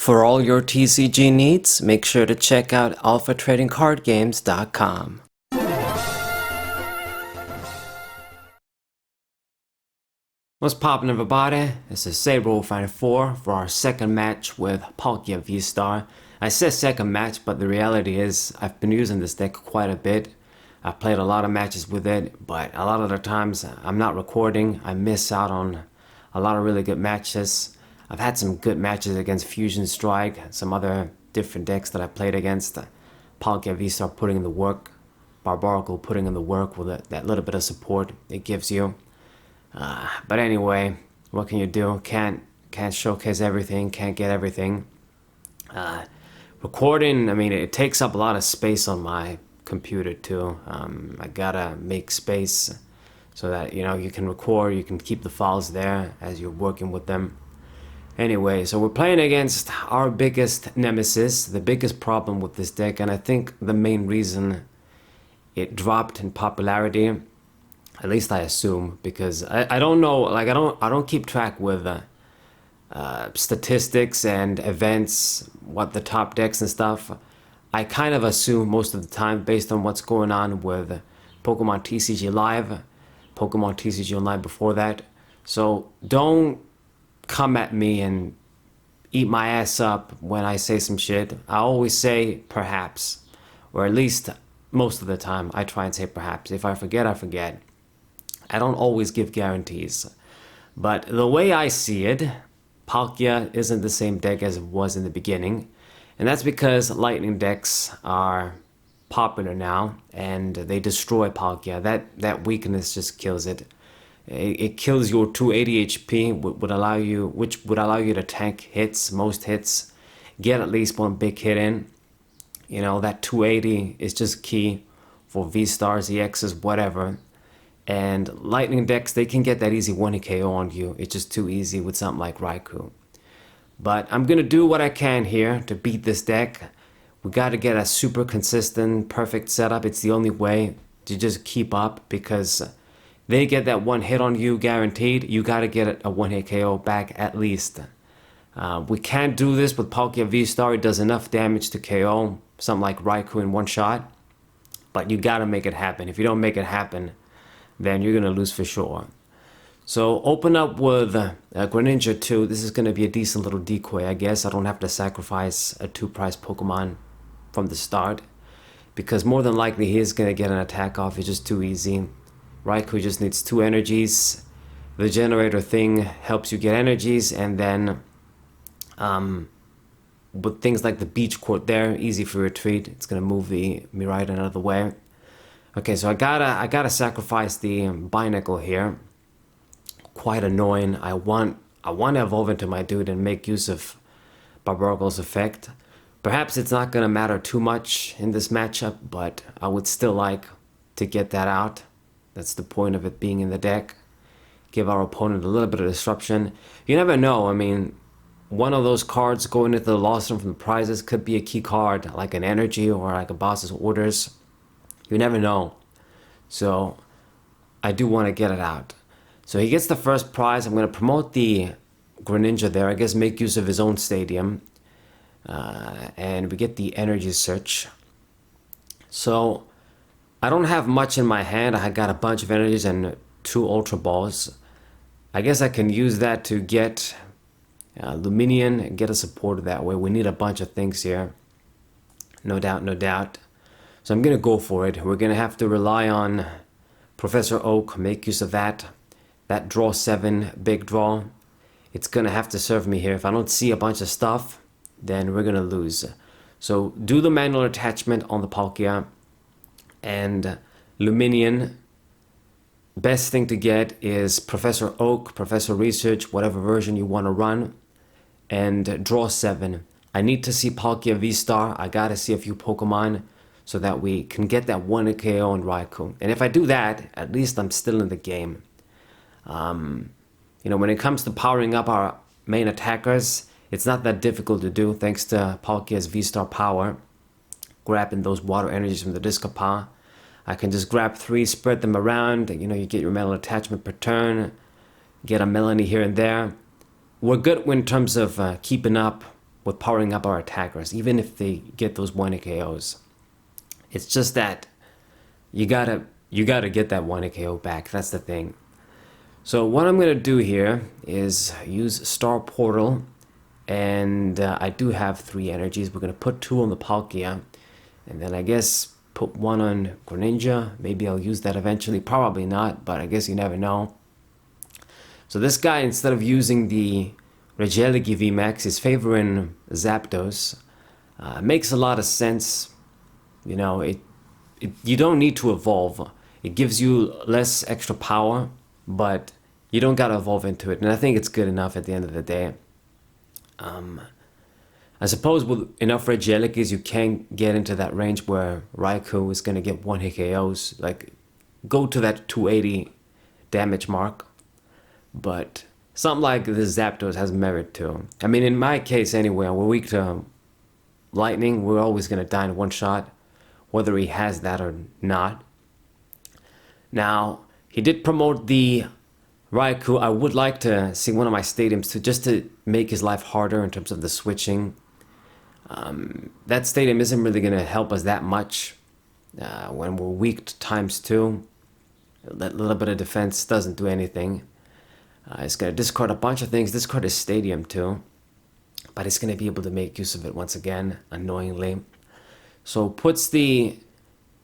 For all your TCG needs, make sure to check out alphatradingcardgames.com. What's poppin', everybody? This is Saber 4 for our second match with Palkia VSTAR. I said second match, but the reality is I've been using this deck quite a bit. I've played a lot of matches with it, but a lot of the times I'm not recording. I miss out on a lot of really good matches. I've had some good matches against Fusion Strike, some other different decks that I played against. Palkia VSTAR putting in the work, Barbaracle putting in the work with that little bit of support it gives you. But anyway, what can you do? Can't showcase everything, can't get everything. Recording, I mean, it takes up a lot of space on my computer too. I gotta make space so that, you know, you can record, you can keep the files there as you're working with them. Anyway, so we're playing against our biggest nemesis, the biggest problem with this deck, and I think the main reason it dropped in popularity, at least I assume, because I don't know, like I don't keep track with statistics and events, what the top decks and stuff. I kind of assume most of the time based on what's going on with Pokemon TCG Live, Pokemon TCG Online before that. So don't come at me and eat my ass up when I say some shit. I always say perhaps, or at least most of the time I try and say perhaps. If I forget, I forget. I don't always give guarantees. But the way I see it, Palkia isn't the same deck as it was in the beginning. And that's because lightning decks are popular now and they destroy Palkia. That weakness just kills it. It kills your 280 HP, which would allow you to tank hits, most hits, get at least one big hit in. You know, that 280 is just key for V-Stars, EXs, whatever. And lightning decks, they can get that easy 1-hit KO on you. It's just too easy with something like Raikou. But I'm going to do what I can here to beat this deck. We got to get a super consistent, perfect setup. It's the only way to just keep up, because they get that one hit on you guaranteed. You got to get a 1-hit KO back at least. We can't do this with Palkia VSTAR. It does enough damage to KO something like Raikou in one shot. But you got to make it happen. If you don't make it happen, then you're going to lose for sure. So open up with Greninja 2. This is going to be a decent little decoy, I guess. I don't have to sacrifice a 2-price Pokemon from the start, because more than likely he is going to get an attack off. It's just too easy. Raikou just needs 2 energies. The generator thing helps you get energies, and then with things like the beach court there, easy for retreat. It's going to move the Miraidon out of the way. Okay, so I gotta sacrifice the Binacle here. Quite annoying. I want to evolve into my dude and make use of Barbaracle's effect. Perhaps it's not gonna matter too much in this matchup, but I would still like to get that out. That's the point of it being in the deck. Give our opponent a little bit of disruption. You never know. I mean, one of those cards going into the lost room from the prizes could be a key card, like an energy or like a boss's orders. You never know. So I do want to get it out. So he gets the first prize. I'm going to promote the Greninja there. I guess make use of his own stadium. And we get the energy search. So I don't have much in my hand. I got a bunch of energies and 2 Ultra Balls. I guess I can use that to get Luminion and get a supporter that way. We need a bunch of things here. No doubt, no doubt. So I'm going to go for it. We're going to have to rely on Professor Oak, make use of that. That draw 7, big draw. It's going to have to serve me here. If I don't see a bunch of stuff, then we're going to lose. So do the manual attachment on the Palkia. And Luminion, best thing to get is Professor Oak, Professor Research, whatever version you want to run. And draw 7. I need to see Palkia VSTAR. I got to see a few Pokemon, so that we can get that 1-hit KO on Raikou. And if I do that, at least I'm still in the game. You know, when it comes to powering up our main attackers, it's not that difficult to do thanks to Palkia's VSTAR power. Grabbing those water energies from the Discapa. I can just grab 3, spread them around. You know, you get your metal attachment per turn. Get a Melanie here and there. We're good in terms of keeping up with powering up our attackers, even if they get those 1 KOs. It's just that you gotta get that 1 KO back. That's the thing. So what I'm gonna do here is use Star Portal, and I do have 3 energies. We're gonna put 2 on the Palkia, and then I guess put 1 on Greninja. Maybe I'll use that eventually. Probably not, but I guess you never know. So this guy, instead of using the Regieleki VMAX, is favoring Zapdos. Makes a lot of sense. You know, you don't need to evolve. It gives you less extra power, but you don't gotta evolve into it. And I think it's good enough at the end of the day. I suppose with enough Regielekis, you can get into that range where Raikou is gonna get 1 hit KOs. Like, go to that 280 damage mark. But something like this Zapdos has merit too. I mean, in my case anyway, we're weak to Lightning. We're always going to die in one shot, whether he has that or not. Now, he did promote the Raikou. I would like to see one of my stadiums just to make his life harder in terms of the switching. That stadium isn't really going to help us that much when we're weak to ×2. That little bit of defense doesn't do anything. It's going to discard a bunch of things, discard his stadium too. But it's going to be able to make use of it once again, annoyingly. So puts the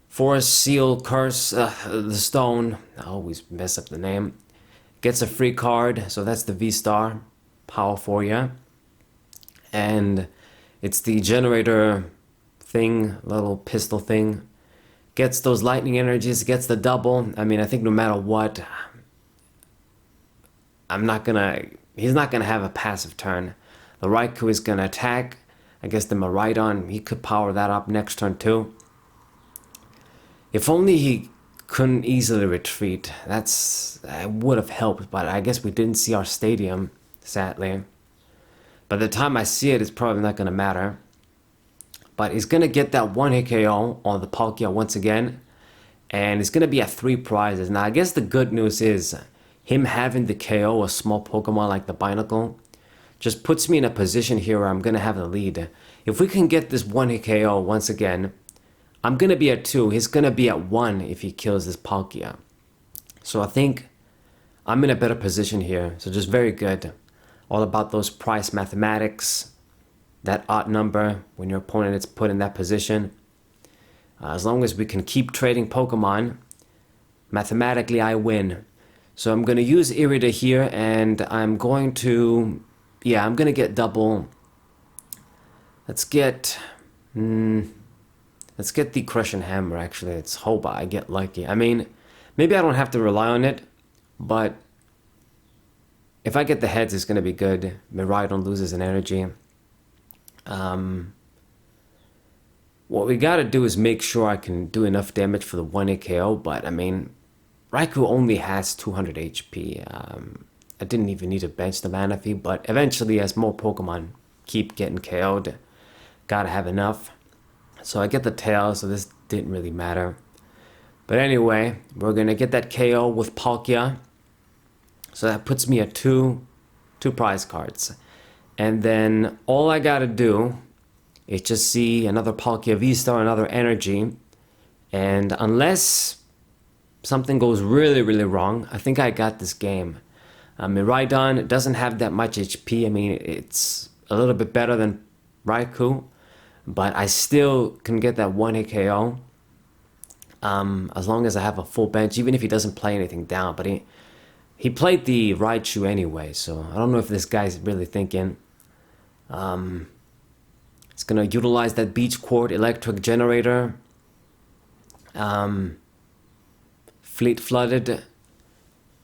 Forest Seal Curse, the stone, I always mess up the name. Gets a free card, so that's the V-Star, power for you. And it's the generator thing, little pistol thing. Gets those lightning energies, gets the double. I mean, I think no matter what, he's not gonna have a passive turn. The Raikou is gonna attack. I guess the Miraidon, he could power that up next turn too. If only he couldn't easily retreat. That would have helped, but I guess we didn't see our stadium, sadly. By the time I see it, it's probably not gonna matter. But he's gonna get that 1 hit KO on the Palkia once again, and it's gonna be at 3 prizes. Now I guess the good news is him having the KO a small Pokemon like the Binacle just puts me in a position here where I'm going to have the lead. If we can get this 1 hit KO once again, I'm going to be at 2. He's going to be at 1 if he kills this Palkia. So I think I'm in a better position here. So just very good. All about those price mathematics. That odd number when your opponent is put in that position. As long as we can keep trading Pokemon, mathematically I win. So I'm going to use Irida here, and I'm going to, I'm going to get double. Let's get the Crushing Hammer, actually. Let's hope I get lucky. I mean, maybe I don't have to rely on it, but if I get the heads, it's going to be good. Miraidon loses an energy. What we got to do is make sure I can do enough damage for the 1 hit KO, but I mean, Raikou only has 200 HP. I didn't even need to bench the Manaphy, but eventually as more Pokemon keep getting KO'd, gotta have enough. So I get the tail, so this didn't really matter. But anyway, we're gonna get that KO with Palkia. So that puts me at two prize cards. And then all I gotta do is just see another Palkia VSTAR, another energy. And unless something goes really, really wrong, I think I got this game. Miraidon doesn't have that much HP. I mean, it's a little bit better than Raikou, but I still can get that 1 hit KO as long as I have a full bench, even if he doesn't play anything down. But he played the Raichu anyway, so I don't know if this guy's really thinking. It's gonna utilize that Beach Court electric generator. Fleet Flooded,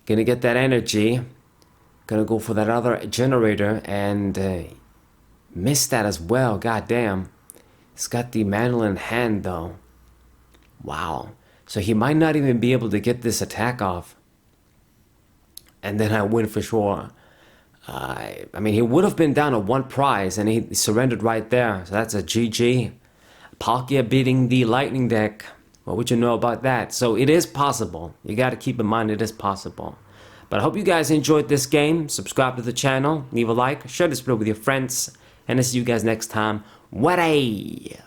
gonna get that energy, gonna go for that other generator, and missed that as well. God damn, he's got the Mantle in hand though. Wow, so he might not even be able to get this attack off, and then I win for sure. I mean, he would have been down to 1 prize, and he surrendered right there, so that's a GG. Palkia beating the Lightning deck. What would you know about that? So it is possible. You got to keep in mind it is possible. But I hope you guys enjoyed this game. Subscribe to the channel, leave a like, share this video with your friends, And I'll see you guys next time. What a